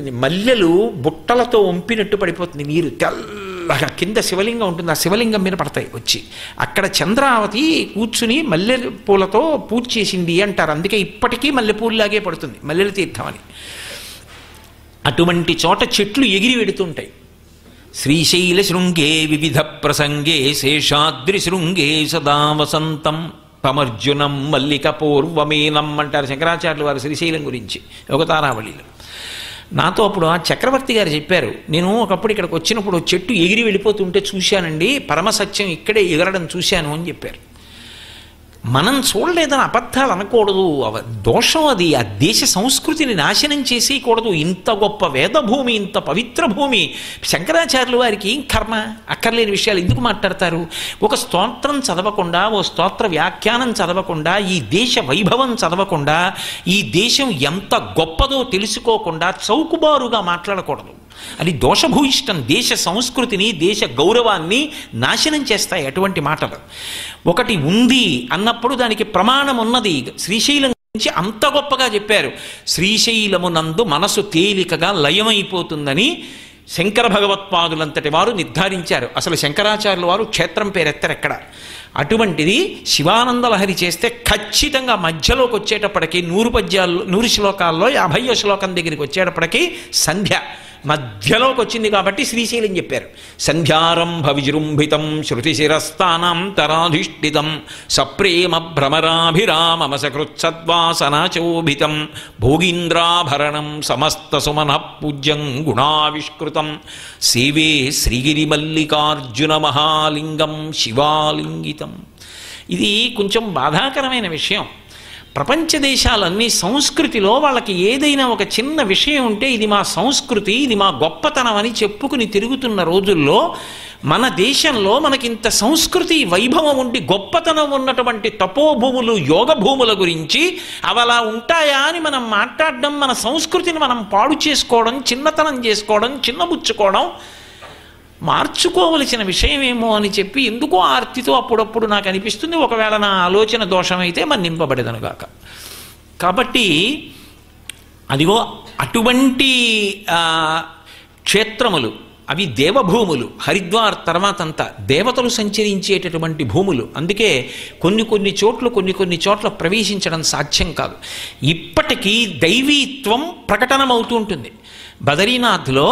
అది మల్లెలు బుట్టలతో వంపినట్టు పడిపోతుంది నీరు, తెల్లగా కింద శివలింగం ఉంటుంది, ఆ శివలింగం మీద పడతాయి వచ్చి. అక్కడ చంద్రావతి కూర్చుని మల్లె పూలతో పూజ చేసింది అంటారు. అందుకే ఇప్పటికీ మల్లెపూల్లాగే పడుతుంది మల్లెల తీర్థం అని. అటువంటి చోట చెట్లు ఎగిరి వెడుతుంటాయి. శ్రీశైల శృంగే వివిధ ప్రసంగే శేషాద్రి శృంగే సదా వసంతం తమర్జునం మల్లిక పూర్వమేనం అంటారు శంకరాచార్యులు వారు శ్రీశైలం గురించి యోగతారావళిలో. నాతో అప్పుడు ఆ చక్రవర్తి గారు చెప్పారు, నేను ఒకప్పుడు ఇక్కడికి వచ్చినప్పుడు చెట్టు ఎగిరి వెళ్ళిపోతుంటే చూశానండి, పరమసత్యం ఇక్కడే ఎగరడం చూశాను అని చెప్పారు. మనం చూడలేదని అబద్ధాలు అనకూడదు, దోషం అది. ఆ దేశ సంస్కృతిని నాశనం చేసేయకూడదు. ఇంత గొప్ప వేదభూమి, ఇంత పవిత్ర భూమి, శంకరాచార్యులు వారికి ఏం కర్మ, అక్కర్లేని విషయాలు ఎందుకు మాట్లాడతారు? ఒక స్తోత్రం చదవకుండా, ఓ స్తోత్ర వ్యాఖ్యానం చదవకుండా, ఈ దేశ వైభవం చదవకుండా, ఈ దేశం ఎంత గొప్పదో తెలుసుకోకుండా చౌకుబారుగా మాట్లాడకూడదు. అది దోషభూయిష్టం. దేశ సంస్కృతిని, దేశ గౌరవాన్ని నాశనం చేస్తాయి అటువంటి మాటలు. ఒకటి ఉంది అన్నప్పుడు దానికి ప్రమాణం ఉన్నది. శ్రీశైలం గురించి అంత గొప్పగా చెప్పారు. శ్రీశైలమునందు మనసు తేలికగా లయమైపోతుందని శంకర భగవత్పాదులంతటి వారు నిర్ధారించారు. అసలు శంకరాచార్యుల వారు క్షేత్రం పేరెత్తరెక్కడ. అటువంటిది శివానందలహరి చేస్తే ఖచ్చితంగా మధ్యలోకి వచ్చేటప్పటికి 100 శ్లోకాల్లో 50వ శ్లోకం దగ్గరికి వచ్చేటప్పటికి సంధ్య మధ్యలోకి వచ్చింది కాబట్టి శ్రీశైలం చెప్పారు. సంధ్యారంభ విజృంభితం శృతిశిరస్థానాంతరాధిష్ఠితం సప్రేమ భ్రమరాభిరామమసకృత్సద్వాసనాచోభితం భోగీంద్రాభరణం సమస్త సుమన పూజ్యం గుణావిష్కృతం సేవే శ్రీగిరిమల్లికార్జున మహాలింగం శివాలింగితం. ఇది కొంచెం బాధాకరమైన విషయం. ప్రపంచ దేశాలన్నీ సంస్కృతిలో వాళ్ళకి ఏదైనా ఒక చిన్న విషయం ఉంటే ఇది మా సంస్కృతి, ఇది మా గొప్పతనం అని చెప్పుకుని తిరుగుతున్న రోజుల్లో మన దేశంలో మనకింత సంస్కృతి వైభవం ఉండి గొప్పతనం ఉన్నటువంటి తపోభూములు, యోగ భూముల గురించి అవలా ఉంటాయా అని మనం మాట్లాడడం, మన సంస్కృతిని మనం పాడు చేసుకోవడం, చిన్నతనం చేసుకోవడం, చిన్నబుచ్చుకోవడం మార్చుకోవలసిన విషయమేమో అని చెప్పి ఎందుకో ఆర్తితో అప్పుడప్పుడు నాకు అనిపిస్తుంది. ఒకవేళ నా ఆలోచన దోషమైతే మన్నింపబడేదనుగాక. కాబట్టి అదిగో అటువంటి క్షేత్రములు అవి దేవభూములు. హరిద్వార్ తర్వాతంతా దేవతలు సంచరించేటటువంటి భూములు. అందుకే కొన్ని చోట్ల ప్రవేశించడం సాధ్యం కాదు. ఇప్పటికీ దైవీత్వం ప్రకటనమవుతూ ఉంటుంది. బదరీనాథ్లో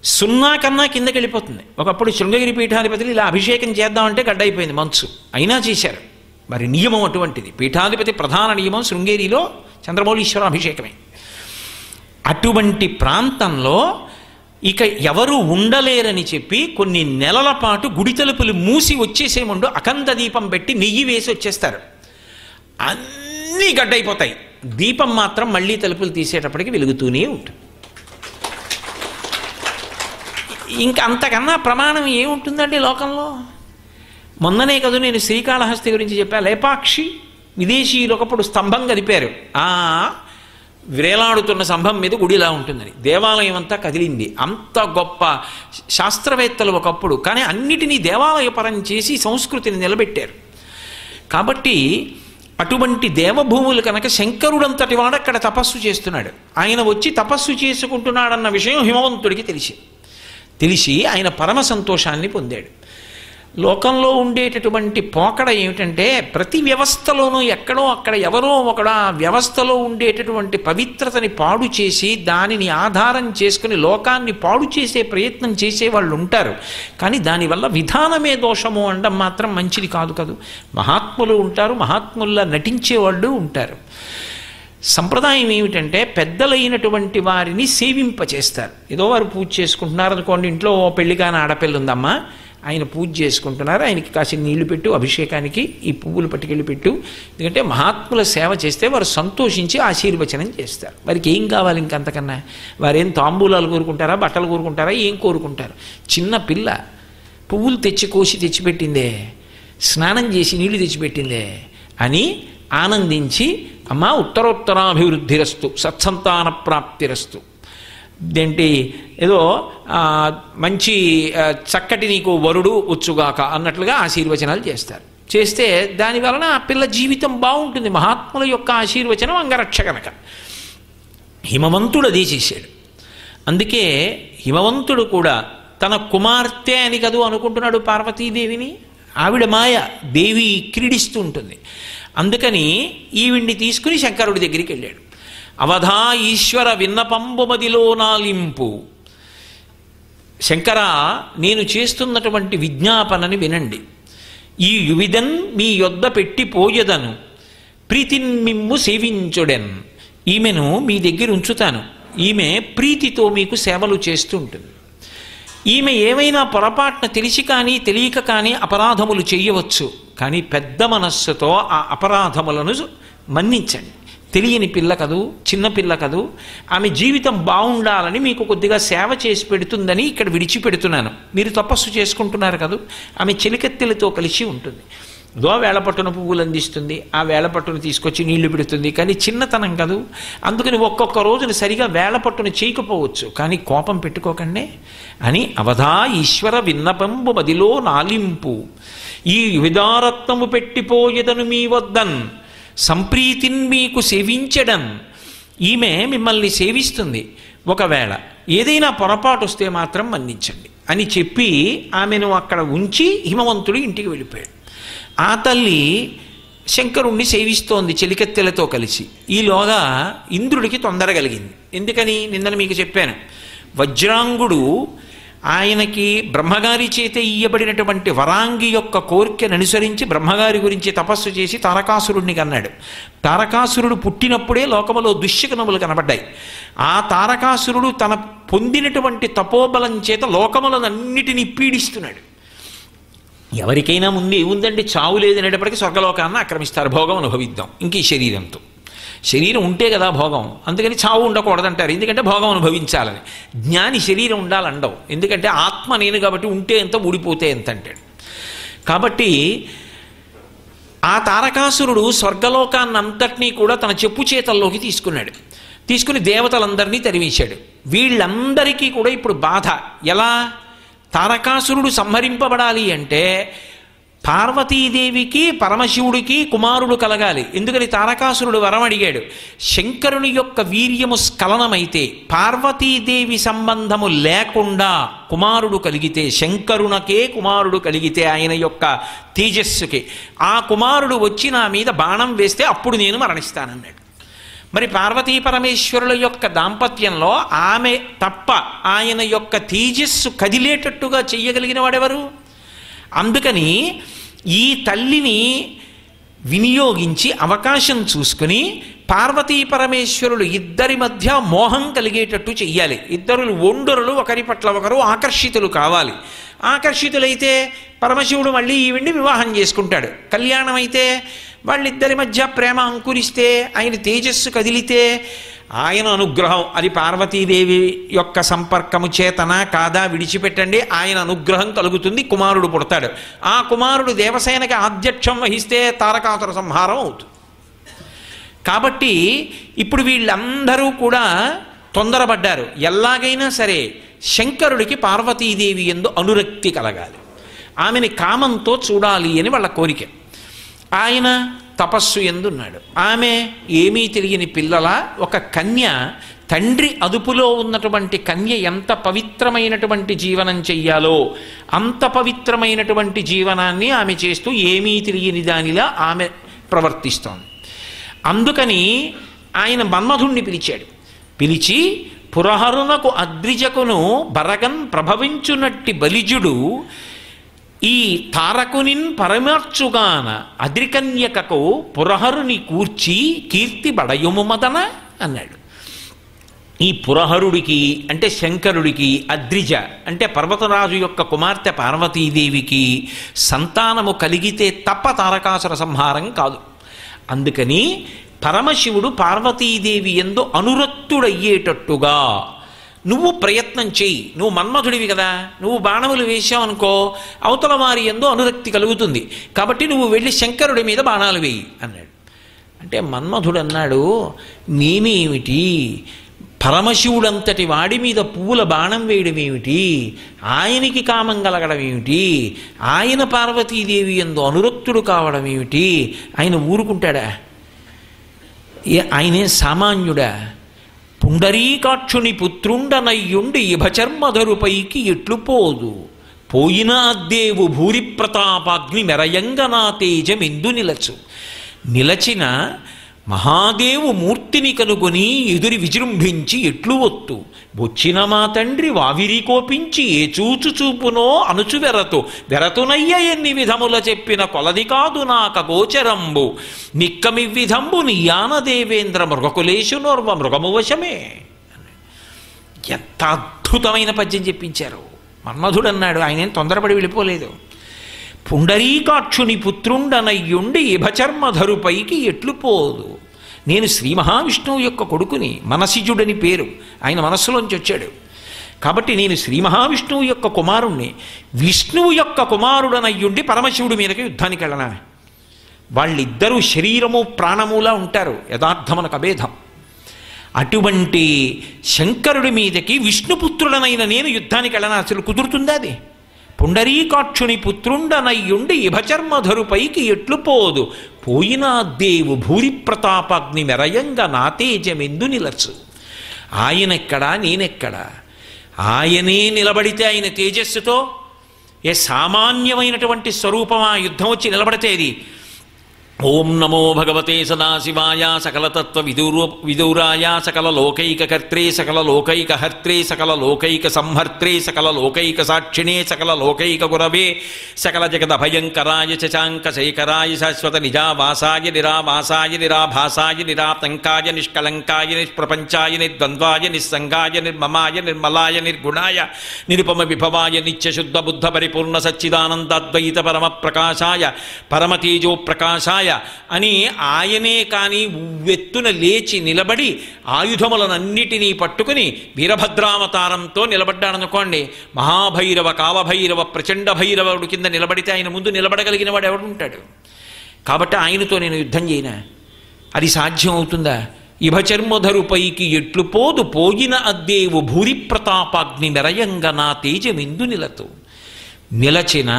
0 కన్నా కిందకి వెళ్ళిపోతుంది. ఒకప్పుడు శృంగగిరి పీఠాధిపతులు ఇలా అభిషేకం చేద్దామంటే గడ్డైపోయింది మంచు, అయినా చేశారు. మరి నియమం అటువంటిది. పీఠాధిపతి ప్రధాన నియమం శృంగేరిలో చంద్రమౌళీశ్వర అభిషేకమే. అటువంటి ప్రాంతంలో ఇక ఎవరు ఉండలేరని చెప్పి కొన్ని నెలల పాటు గుడి తలుపులు మూసి వచ్చేసే ముందు అఖండ దీపం పెట్టి నెయ్యి వేసి వచ్చేస్తారు. అన్నీ గడ్డైపోతాయి, దీపం మాత్రం మళ్ళీ తలుపులు తీసేటప్పటికి వెలుగుతూనే ఉంటుంది. ఇంకా అంతకన్నా ప్రమాణం ఏముంటుందండి లోకంలో? మొన్ననే కదా నేను శ్రీకాళహస్తి గురించి చెప్పా. లేపాక్షి విదేశీయులు ఒకప్పుడు స్తంభం కదిపారు. వేలాడుతున్న స్తంభం మీద గుడిలా ఉంటుందని. దేవాలయం అంతా కదిలింది. అంత గొప్ప శాస్త్రవేత్తలు ఒకప్పుడు. కానీ అన్నిటినీ దేవాలయపరం చేసి సంస్కృతిని నిలబెట్టారు. కాబట్టి అటువంటి దేవభూములు కనుక శంకరుడంతటి వాడు అక్కడ తపస్సు చేస్తున్నాడు. ఆయన వచ్చి తపస్సు చేసుకుంటున్నాడన్న విషయం హిమవంతుడికి తెలిసి ఆయన పరమ సంతోషాన్ని పొందాడు. లోకంలో ఉండేటటువంటి పోకడ ఏమిటంటే ప్రతి వ్యవస్థలోనూ ఎక్కడో అక్కడ ఎవరో ఒకడు ఆ వ్యవస్థలో ఉండేటటువంటి పవిత్రతని పాడు చేసి దానిని ఆధారం చేసుకుని లోకాన్ని పాడు చేసే ప్రయత్నం చేసేవాళ్ళు ఉంటారు. కానీ దానివల్ల విధానమే దోషము అనడం మాత్రం మంచిది కాదు కదా. మహాత్ములు ఉంటారు, మహాత్ముల్లా నటించేవాళ్ళు ఉంటారు. సంప్రదాయం ఏమిటంటే పెద్దలైనటువంటి వారిని సేవింపచేస్తారు. ఏదో వారు పూజ చేసుకుంటున్నారు అనుకోండి, ఇంట్లో పెళ్లి కాని ఆడపిల్ల ఉందమ్మా, ఆయన పూజ చేసుకుంటున్నారు, ఆయనకి కాసిన నీళ్లు పెట్టు, అభిషేకానికి ఈ పువ్వులు పట్టుకెళ్ళి పెట్టు. ఎందుకంటే మహాత్ముల సేవ చేస్తే వారు సంతోషించి ఆశీర్వచనం చేస్తారు. వారికి ఏం కావాలి ఇంకంతకన్నా? వారేం తాంబూలాలు కోరుకుంటారా, బట్టలు కోరుకుంటారా, ఏం కోరుకుంటారు? చిన్న పిల్ల పువ్వులు కోసి తెచ్చిపెట్టిందే, స్నానం చేసి నీళ్లు తెచ్చిపెట్టిందే అని ఆనందించి అమ్మా ఉత్తరోత్తరాభివృద్ధిరస్తు సత్సంతాన ప్రాప్తిరస్తు, ఏంటి ఏదో మంచి చక్కటి నీకు వరుడు వచ్చుగాక అన్నట్లుగా ఆశీర్వచనాలు చేస్తారు. చేస్తే దానివలన ఆ పిల్ల జీవితం బాగుంటుంది. మహాత్ముల యొక్క ఆశీర్వచనం అంగరక్ష కనుక హిమవంతుడు అదే చేశాడు. అందుకే హిమవంతుడు కూడా తన కుమార్తె అని కదూ అనుకుంటున్నాడు పార్వతీదేవిని. ఆవిడ మాయ, దేవి క్రీడిస్తూ ఉంటుంది. అందుకని ఈవిడ్ని తీసుకుని శంకరుడి దగ్గరికి వెళ్ళాడు. అవధా ఈశ్వర విన్నపంబు మదిలో నాలింపు. శంకర, నేను చేస్తున్నటువంటి విజ్ఞాపనని వినండి. ఈ యువిదన్ మీ యొద్ద పెట్టిపోయదను, ప్రీతిన్ మిమ్ము సేవించుడెన్. ఈమెను మీ దగ్గర ఉంచుతాను. ఈమె ప్రీతితో మీకు సేవలు చేస్తూ ఉంటుంది. ఈమె ఏమైనా పొరపాటున తెలిసి కానీ తెలియక కానీ అపరాధములు చేయవచ్చు. కానీ పెద్ద మనస్సుతో ఆ అపరాధములను మన్నించండి. తెలియని పిల్ల కదూ, చిన్నపిల్ల కదూ, ఆమె జీవితం బాగుండాలని మీకు కొద్దిగా సేవ చేసి పెడుతుందని ఇక్కడ విడిచిపెడుతున్నాను. మీరు తపస్సు చేసుకుంటున్నారు కదూ, ఆమె చెలికత్తెలతో కలిసి ఉంటుంది. వేళపట్టున పువ్వులు అందిస్తుంది, ఆ వేళపట్టును తీసుకొచ్చి నీళ్లు పెడుతుంది. కానీ చిన్నతనం కదూ, అందుకని ఒక్కొక్క రోజున సరిగా వేళపట్టును చేయకపోవచ్చు. కానీ కోపం పెట్టుకోకండి అని అవధా ఈశ్వర విన్నపంబు మదిలో నాలింపు. ఈ విదారత్నము పెట్టిపోయేదను మీ వద్దన్, సంప్రీతిన్ మీకు సేవించడం. ఈమె మిమ్మల్ని సేవిస్తుంది. ఒకవేళ ఏదైనా పొరపాటు వస్తే మాత్రం మన్నించండి అని చెప్పి ఆమెను అక్కడ ఉంచి హిమవంతుడు ఇంటికి వెళ్ళిపోయాడు. ఆ తల్లి శంకరుణ్ణి సేవిస్తోంది చెలికత్తెలతో కలిసి. ఈలోగా ఇంద్రుడికి తొందర కలిగింది. ఎందుకని? నిన్న మీకు చెప్పాను, వజ్రాంగుడు ఆయనకి బ్రహ్మగారి చేత ఇయ్యబడినటువంటి వరాంగి యొక్క కోరికను అనుసరించి బ్రహ్మగారి గురించి తపస్సు చేసి తారకాసురుడిని కన్నాడు. తారకాసురుడు పుట్టినప్పుడే లోకములో దుశ్శకునములు కనబడ్డాయి. ఆ తారకాసురుడు తన పొందినటువంటి తపోబలం చేత లోకములనన్నిటినీ పీడిస్తున్నాడు. ఎవరికైనా ముందు ఏముందండి, చావు లేదనేటప్పటికీ స్వర్గలోకాన్ని ఆక్రమిస్తారు, భోగం అనుభవిద్దాం ఇంక ఈ శరీరంతో. శరీరం ఉంటే కదా భోగం, అందుకని చావు ఉండకూడదంటారు. ఎందుకంటే భోగం అనుభవించాలని. జ్ఞాని శరీరం ఉండాలండవు, ఎందుకంటే ఆత్మ నేను కాబట్టి ఉంటే ఎంత ఊడిపోతే ఎంత అంటాడు. కాబట్టి ఆ తారకాసురుడు స్వర్గలోకాన్నంతటినీ కూడా తన చెప్పు చేతల్లోకి తీసుకున్నాడు. తీసుకుని దేవతలందరినీ తరివేశాడు. వీళ్ళందరికీ కూడా ఇప్పుడు బాధ. ఎలా? తారకాసురుడు సంహరింపబడాలి అంటే పార్వతీదేవికి పరమశివుడికి కుమారుడు కలగాలి. ఎందుకని? తారకాసురుడు వరం అడిగాడు. శంకరుని యొక్క వీర్యము స్ఖలనమైతే, పార్వతీదేవి సంబంధము లేకుండా కుమారుడు కలిగితే, శంకరునకే కుమారుడు కలిగితే ఆయన యొక్క తేజస్సుకి, ఆ కుమారుడు వచ్చి నా మీద బాణం వేస్తే అప్పుడు నేను మరణిస్తానన్నాడు. మరి పార్వతీ పరమేశ్వరుల యొక్క దాంపత్యంలో ఆమె తప్ప ఆయన యొక్క తేజస్సు కదిలేటట్టుగా చెయ్యగలిగిన వాడెవరు? అందుకని ఈ తల్లిని వినియోగించి అవకాశం చూసుకుని పార్వతీ పరమేశ్వరులు ఇద్దరి మధ్య మోహం కలిగేటట్టు చెయ్యాలి. ఇద్దరు ఒండరులు ఒకరి పట్ల ఒకరు ఆకర్షితులు కావాలి. ఆకర్షితులైతే పరమశివుడు మళ్ళీ ఈవిడ్ని వివాహం చేసుకుంటాడు. కళ్యాణం అయితే వాళ్ళిద్దరి మధ్య ప్రేమ అంకురిస్తే, ఆయన తేజస్సు కదిలితే ఆయన అనుగ్రహం, అది పార్వతీదేవి యొక్క సంపర్కము చేతన కాదా విడిచిపెట్టండి, ఆయన అనుగ్రహం కలుగుతుంది, కుమారుడు పుడతాడు. ఆ కుమారుడు దేవసేనకి ఆధ్యక్షం వహిస్తే తారకాసుర సంహారం అవుతుంది. కాబట్టి ఇప్పుడు వీళ్ళందరూ కూడా తొందరపడ్డారు. ఎలాగైనా సరే శంకరుడికి పార్వతీదేవి యందు అనురక్తి కలగాలి, ఆమెని కామంతో చూడాలి అని వాళ్ళ కోరిక. ఆయన తపస్సు ఎందున్నాడు. ఆమె ఏమీ తెలియని పిల్లల ఒక కన్య, తండ్రి అదుపులో ఉన్నటువంటి కన్య ఎంత పవిత్రమైనటువంటి జీవనం చెయ్యాలో అంత పవిత్రమైనటువంటి జీవనాన్ని ఆమె చేస్తూ ఏమీ తెలియని దానిలా ఆమె ప్రవర్తిస్తోంది. అందుకని ఆయన మన్మధుణ్ణి పిలిచాడు. పిలిచి పురహరునకు అద్రిజకును బరగన్ ప్రభవించునట్టి బలిజుడు ఈ తారకునిన్ పరమార్చుగాన అద్రికన్యకకు పురహరుని కూర్చి కీర్తి బడయుము మదన అన్నాడు. ఈ పురహరుడికి అంటే శంకరుడికి, అద్రిజ అంటే పర్వతరాజు యొక్క కుమార్తె పార్వతీదేవికి సంతానము కలిగితే తప్ప తారకాసుర సంహారం కాదు. అందుకని పరమశివుడు పార్వతీదేవి యందు అనురక్తుడయ్యేటట్టుగా నువ్వు ప్రయత్నం చెయ్యి. నువ్వు మన్మధుడివి కదా, నువ్వు బాణములు వేశావనుకో అవతల వారి యందు అనురక్తి కలుగుతుంది. కాబట్టి నువ్వు వెళ్ళి శంకరుడి మీద బాణాలు వేయి అన్నాడు. అంటే మన్మధుడు అన్నాడు, నేనేమిటి, పరమశివుడంతటి వాడి మీద పువ్వుల బాణం వేయడం ఏమిటి, ఆయనకి కామం కలగడం ఏమిటి, ఆయన పార్వతీదేవి యందు అనురక్తుడు కావడం ఏమిటి, ఆయన ఊరుకుంటాడా? ఆయనే సామాన్యుడా? పుండరీకాక్షుని పుత్రుండనయ్యుండి ఇభచర్మధరుపైకి ఎట్లు పోదు, పోయిన అద్దేవు భూరి ప్రతాపాగ్ని మెరయంగ నా తేజమెందు నిలచు. నిలచిన మహాదేవు మూర్తిని కనుగొని ఎదురి విజృంభించి ఎట్లు ఒత్తు, వచ్చిన మా తండ్రి వావిరి కోపించి ఏ చూచు చూపునో అనుచు వెరతు, వెరతునయ్య ఎన్ని విధముల చెప్పిన కొలది కాదు నాక గోచరంబు, నిక్కమివ్విధంబు నియాన దేవేంద్ర మృగకులేశునోర్వ మృగము వశమే. ఎంత అద్భుతమైన పద్యం చెప్పించారు. మన్మధుడు అన్నాడు, ఆయనేం తొందరపడి వెళ్ళిపోలేదు. పుండరీకాక్షుని పుత్రుండనయ్యుండి ఇభచర్మధరుపైకి ఎట్లు పోదు. నేను శ్రీ మహావిష్ణువు యొక్క కొడుకుని, మనసిజుడని పేరు, ఆయన మనస్సులోంచి వచ్చాడు. కాబట్టి నేను శ్రీ మహావిష్ణువు యొక్క కుమారుణ్ణి, విష్ణువు యొక్క కుమారుడనయ్యుండి పరమశివుడి మీదకి యుద్ధానికి వెళ్ళనా? వాళ్ళిద్దరూ శరీరము ప్రాణములా ఉంటారు, యథార్థమునకు అభేదం. అటువంటి శంకరుడి మీదకి విష్ణుపుత్రుడనైన నేను యుద్ధానికి వెళ్ళనా? అసలు కుదురుతుందా అది? పుండరీకాక్షుని పుత్రుండనయ్యుండి ఇభచర్మధరుపైకి ఎట్లు పోదు, పోయిన దేవు భూరి ప్రతాపాగ్ని మెరయంగా నా తేజమెందు నిలచు. ఆయనెక్కడా, నేనెక్కడా? ఆయనే నిలబడితే ఆయన తేజస్సుతో ఏ సామాన్యమైనటువంటి స్వరూపం ఆ యుద్ధం వచ్చి నిలబడితేది. ఓం నమో భగవతే సదాశివాయ సకలతత్వ విదూరాయ సకల లోకైకకర్త్రే సకల లోకైకహర్త్రే సకల లోకైక సంహర్త్రే సకల లోకైక సాక్షిణే సకల లోకైక గురవే సకల జగదభయంకరాయ శశాంక శేఖరాయ శాశ్వత నిజావాసాయ నిరావాసాయ నిరాభాసాయ నిరాతంకాయ నిష్కలంకాయ నిష్ప్రపంచాయ నిర్ద్వంద్వాయ నిస్సంగాయ నిర్మమాయ నిర్మలాయ నిర్గుణాయ నిరుపమ విభవాయ నిత్యశుద్ధ బుద్ధ పరిపూర్ణ సచ్చిదానందాద్వైత పరమ ప్రకాశాయ పరమతేజో ప్రకాశాయ అని ఆయనే కానీ ఉవ్వెత్తున లేచి నిలబడి ఆయుధములనన్నిటినీ పట్టుకుని వీరభద్రావతారంతో నిలబడ్డాడనుకోండి, మహాభైరవ కాలభైరవ ప్రచండ భైరవుడు కింద నిలబడితే ఆయన ముందు నిలబడగలిగిన వాడు ఎవడుంటాడు? కాబట్టి ఆయనతో నేను యుద్ధం చేయనా? అది సాధ్యం అవుతుందా? ఇభచర్మధరుపైకి ఎట్లు పోదు, పోయిన అద్దేవు భూరి ప్రతాపాగ్ని మెరయంగ నా తేజమెందు నిలతు. నిలచిన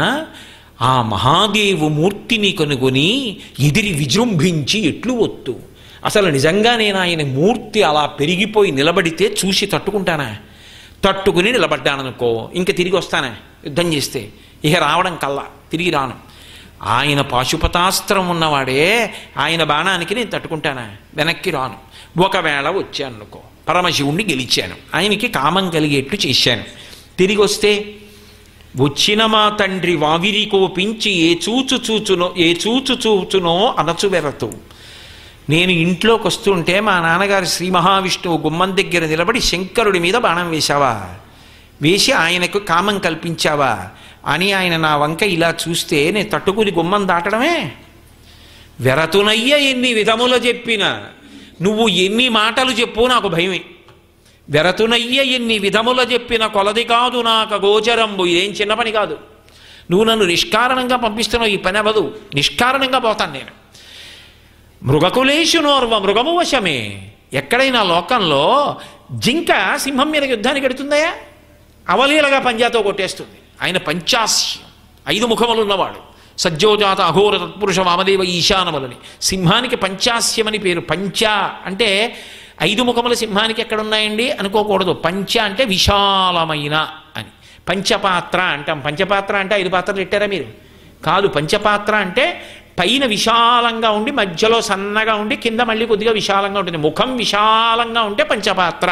ఆ మహాదేవు మూర్తిని కనుగొని ఎదిరి విజృంభించి ఎట్లు ఒత్తు. అసలు నిజంగా నేను ఆయన మూర్తి అలా పెరిగిపోయి నిలబడితే చూసి తట్టుకుంటానా? తట్టుకుని నిలబడ్డాననుకో, ఇంక తిరిగి వస్తానా యుద్ధం చేస్తే? ఇక రావడం కల్లా తిరిగి రాను. ఆయన పాశుపతాస్త్రం ఉన్నవాడే, ఆయన బాణానికి నేను తట్టుకుంటానా? వెనక్కి రాను. ఒకవేళ వచ్చానుకో, పరమశివుణ్ణి గెలిచాను, ఆయనకి కామం కలిగేట్లు చేశాను, తిరిగి వస్తే వచ్చిన మా తండ్రి వావిరి కోపించి ఏ చూచు చూచునో అనచు వెరతు. నేను ఇంట్లోకి వస్తుంటే మా నాన్నగారు శ్రీ మహావిష్ణువు గుమ్మం దగ్గర నిలబడి శంకరుడి మీద బాణం వేశావా, వేసి ఆయనకు కామం కల్పించావా అని ఆయన నా వంక ఇలా చూస్తే నేను తట్టుకుని గుమ్మం దాటడమే. వెరతునయ్య ఎన్ని విధముల చెప్పిన, నువ్వు ఎన్ని మాటలు చెప్పు నాకు భయమే. వెరతునయ్య ఎన్ని విధముల చెప్పిన కొలది కాదు నాక గోచరంబు. ఇదేం చిన్న పని కాదు. నువ్వు నన్ను నిష్కారణంగా పంపిస్తున్నావు, ఈ పని అవ్వదు, నిష్కారణంగా పోతాను నేను. మృగకులేశునోర్వ మృగము వశమే. ఎక్కడైనా లోకంలో జింక సింహం మీద యుద్ధానికి ఎడుతుందయా? అవలీలగా పంజాతో కొట్టేస్తుంది. ఆయన పంచాస్యం, 5 ముఖములు ఉన్నవాడు, సజ్జోజాత అఘోర తత్పురుష వామదేవ ఈశానములని. సింహానికి పంచాస్యమని పేరు. పంచ అంటే 5 ముఖముల సింహానికి ఎక్కడున్నాయండి అనుకోకూడదు. పంచ అంటే విశాలమైన అని. పంచపాత్ర అంటాం. పంచపాత్ర అంటే 5 పాత్రలు పెట్టారా మీరు? కాదు. పంచపాత్ర అంటే పైన విశాలంగా ఉండి మధ్యలో సన్నగా ఉండి కింద మళ్ళీ కొద్దిగా విశాలంగా ఉంటుంది. ముఖం విశాలంగా ఉంటే పంచపాత్ర.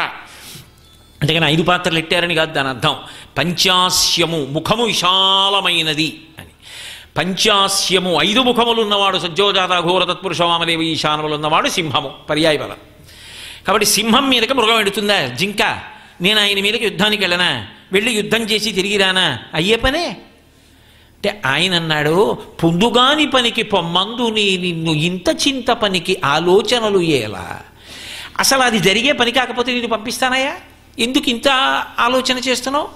అంటే కానీ 5 పాత్రలు పెట్టారని కాదు దాని అర్థం. పంచాస్యము, ముఖము విశాలమైనది అని. పంచాస్యము 5 ముఖములు ఉన్నవాడు, సజ్జోజాత ఘోర తత్పురుష వామదేవ ఈశానములు ఉన్నవాడు సింహము, పర్యాయ బలం. కాబట్టి సింహం మీదకి మృగం ఎడుతుందా? జింక. నేను ఆయన మీదకి యుద్ధానికి వెళ్ళనా? వెళ్ళి యుద్ధం చేసి తిరిగి రానా? అయ్యే పనే. అంటే ఆయన అన్నాడు, పొందుగాని పనికి పొమ్మందు నీ నిన్ను ఇంత చింత పనికి ఆలోచనలు ఎలా? అసలు అది జరిగే పని కాకపోతే నేను పంపిస్తానయ్యా? ఎందుకు ఇంత ఆలోచన చేస్తున్నావు?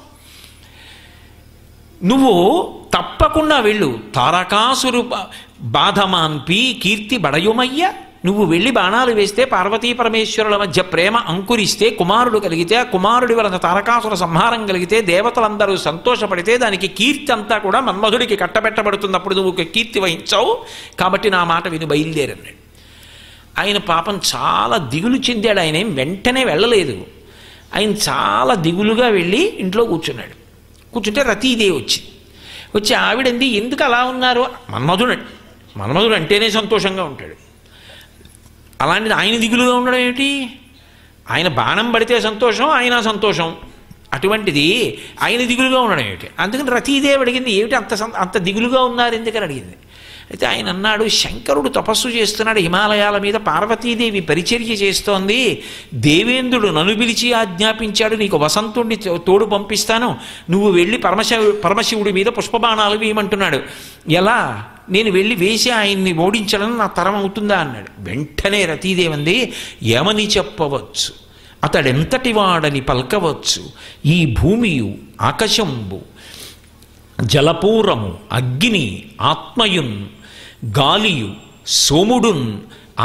నువ్వు తప్పకుండా వెళ్ళు. తారకాసురు బాధమాన్పి కీర్తి బడయుమయ్య. నువ్వు వెళ్ళి బాణాలు వేస్తే పార్వతీ పరమేశ్వరుల మధ్య ప్రేమ అంకురిస్తే కుమారుడు కలిగితే, ఆ కుమారుడి వలన తారకాసుర సంహారం కలిగితే, దేవతలందరూ సంతోషపడితే దానికి కీర్తి అంతా కూడా మన్మధుడికి కట్టబెట్టబడుతున్నప్పుడు నువ్వు కీర్తి వహించావు. కాబట్టి నా మాట విను, బయలుదేరన్నాడు. ఆయన పాపం చాలా దిగులు చెందాడు. ఆయన ఏం వెంటనే వెళ్ళలేదు. ఆయన చాలా దిగులుగా వెళ్ళి ఇంట్లో కూర్చున్నాడు. కూర్చుంటే రతీదేవి వచ్చి ఆవిడంది, ఎందుకు అలా ఉన్నారు? మన్మధుడు అంటేనే సంతోషంగా ఉంటాడు. అలాంటిది ఆయన దిగులుగా ఉండడం ఏమిటి? ఆయన బాణం పడితే సంతోషం, ఆయన సంతోషం. అటువంటిది ఆయన దిగులుగా ఉండడం ఏమిటి? అందుకని రతీదేవి అడిగింది, ఏమిటి అంత దిగులుగా ఉన్నారు ఎందుకని అడిగింది. అయితే ఆయన అన్నాడు, శంకరుడు తపస్సు చేస్తున్నాడు హిమాలయాల మీద, పార్వతీదేవి పరిచర్య చేస్తోంది, దేవేంద్రుడు నన్ను పిలిచి ఆజ్ఞాపించాడు, నీకు వసంతుడిని తోడు పంపిస్తాను, నువ్వు వెళ్ళి పరమశివుడి మీద పుష్పబాణాలు వేయమంటున్నాడు. ఎలా? నేను వెళ్ళి వేసి ఆయన్ని ఓడించడం నా తరం అవుతుందా అన్నాడు. వెంటనే రతీదేవి అంది, ఏమని చెప్పవచ్చు? అతడెంతటి వాడని పల్కవచ్చు. ఈ భూమియు ఆకాశంబు జలపూరము అగ్ని ఆత్మయున్ గాలియు సోముడున్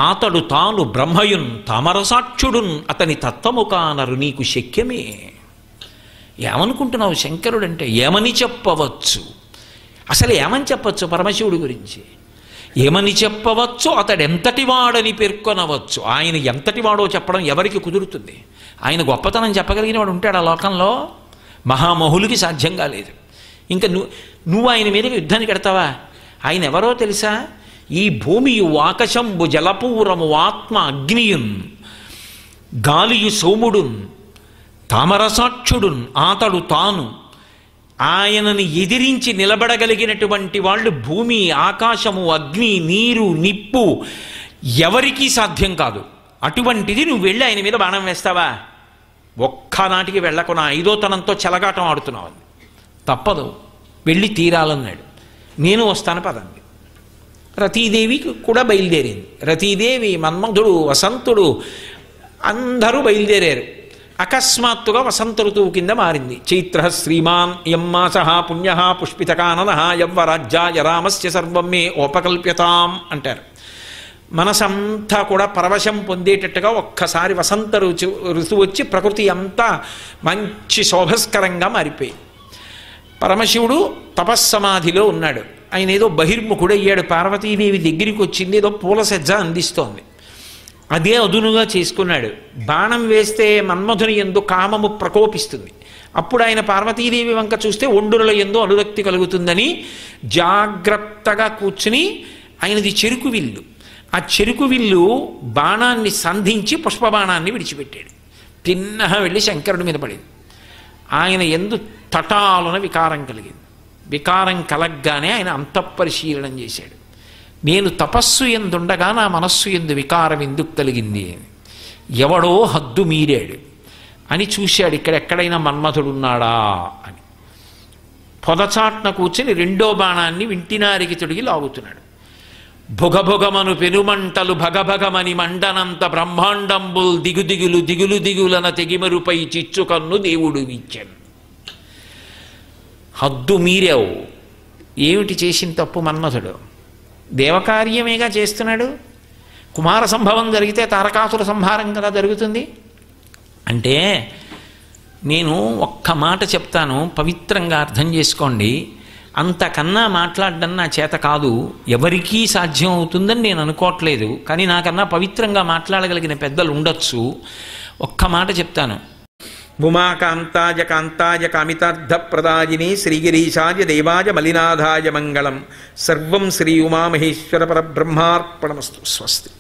ఆతడు తాను బ్రహ్మయున్ తామరసాక్షుడున్ అతని తత్వము కానరు నీకు శక్యమే. ఏమనుకుంటున్నావు శంకరుడంటే? ఏమని చెప్పవచ్చు? అసలు ఏమని చెప్పచ్చు పరమశివుడి గురించి? ఏమని చెప్పవచ్చు? అతడెంతటి వాడని పేర్కొనవచ్చు. ఆయన ఎంతటి వాడో చెప్పడం ఎవరికి కుదురుతుంది? ఆయన గొప్పతనం చెప్పగలిగిన వాడు ఉంటాడు ఆ లోకంలో? మహామహులకి సాధ్యం కాలేదు. ఇంకా నువ్వు ఆయన మీదకి యుద్ధానికి ఎడతావా? ఆయన ఎవరో తెలుసా? ఈ భూమియు ఆకాశంబు జలపూరము ఆత్మ అగ్నియున్ గాలియు సోముడున్ తామరసాక్షుడున్ ఆతడు తాను. ఆయనని ఎదిరించి నిలబడగలిగినటువంటి వాళ్ళు భూమి ఆకాశము అగ్ని నీరు నిప్పు ఎవరికీ సాధ్యం కాదు. అటువంటిది నువ్వు వెళ్ళి ఆయన మీద బాణం వేస్తావా? ఒక్కనాటికి వెళ్ళకున్నా ఐదోతనంతో చెలగాటం ఆడుతున్నావు. తప్పదు, వెళ్ళి తీరాలన్నాడు. నేను వస్తాను పదండి. రతీదేవి కూడా బయలుదేరింది. రతీదేవి, మన్మధుడు, వసంతుడు అందరూ బయలుదేరారు. అకస్మాత్తుగా వసంత ఋతువు కింద మారింది. చైత్ర శ్రీమాన్ యమ్మాస పుణ్య పుష్పితకానన యవ్వరాజ్యాయ రామస్య సర్వం మే ఓపకల్ప్యతాం అంటారు. మనసంతా కూడా పరవశం పొందేటట్టుగా ఒక్కసారి వసంత ఋతువు వచ్చి ప్రకృతి అంతా మంచి శోభస్కరంగా మారిపోయి, పరమశివుడు తపస్సమాధిలో ఉన్నాడు. ఆయన ఏదో బహిర్ముఖుడయ్యాడు. పార్వతీదేవి దగ్గరికి వచ్చింది, ఏదో పూల సజ్జ అందిస్తోంది. అదే అదునుగా చేసుకున్నాడు. బాణం వేస్తే మన్మధుని యందు కామము ప్రకోపిస్తుంది. అప్పుడు ఆయన పార్వతీదేవి వంక చూస్తే ఒండురుల యందు అనురక్తి కలుగుతుందని జాగ్రత్తగా కూర్చుని, ఆయనది చెరుకు విల్లు, ఆ చెరుకు విల్లు బాణాన్ని సంధించి పుష్పబాణాన్ని విడిచిపెట్టాడు. తిన్నగా వెళ్ళి శంకరుడి మీద పడింది. ఆయన యందు తటాలున వికారం కలిగింది. వికారం కలగ్గానే ఆయన అంతఃపరిశీలనం చేశాడు. నేను తపస్సు ఎందుండగా నా మనస్సు ఎందు వికారం ఎందుకు కలిగింది అని. ఎవడో హద్దు మీరాడు అని చూశాడు, ఇక్కడెక్కడైనా మన్మథుడున్నాడా అని. పొదచాట్న కూర్చుని రెండో బాణాన్ని వింటినారికి తొడిగి లాగుతున్నాడు. భుగభుగమను పెనుమంటలు భగభగమని మండనంత బ్రహ్మాండంబుల్ దిగుదిగులు దిగులు దిగులన తెగిమరుపై చిచ్చుకన్ను దేవుడు ఇచ్చాను. హద్దు మీరావు. ఏమిటి చేసిన తప్పు మన్మథుడు? దేవకార్యమేగా చేస్తున్నాడు. కుమార సంభవం జరిగితే తారకాసుర సంహారం కదా జరుగుతుంది. అంటే నేను ఒక్క మాట చెప్తాను, పవిత్రంగా అర్థం చేసుకోండి. అంతకన్నా మాట్లాడడం నా చేత కాదు, ఎవరికీ సాధ్యం అవుతుందని నేను అనుకోవట్లేదు. కానీ నాకన్నా పవిత్రంగా మాట్లాడగలిగిన పెద్దలు ఉండొచ్చు. ఒక్క మాట చెప్తాను. ఉమాకాంతాయ కాంతాయ కామితార్థప్రదాయిని శ్రీగిరీశాయ దేవాయ మలినాథాయ మంగళం. సర్వం శ్రీ ఉమామహేశ్వర పరబ్రహ్మార్పణమస్తు. స్వస్తి.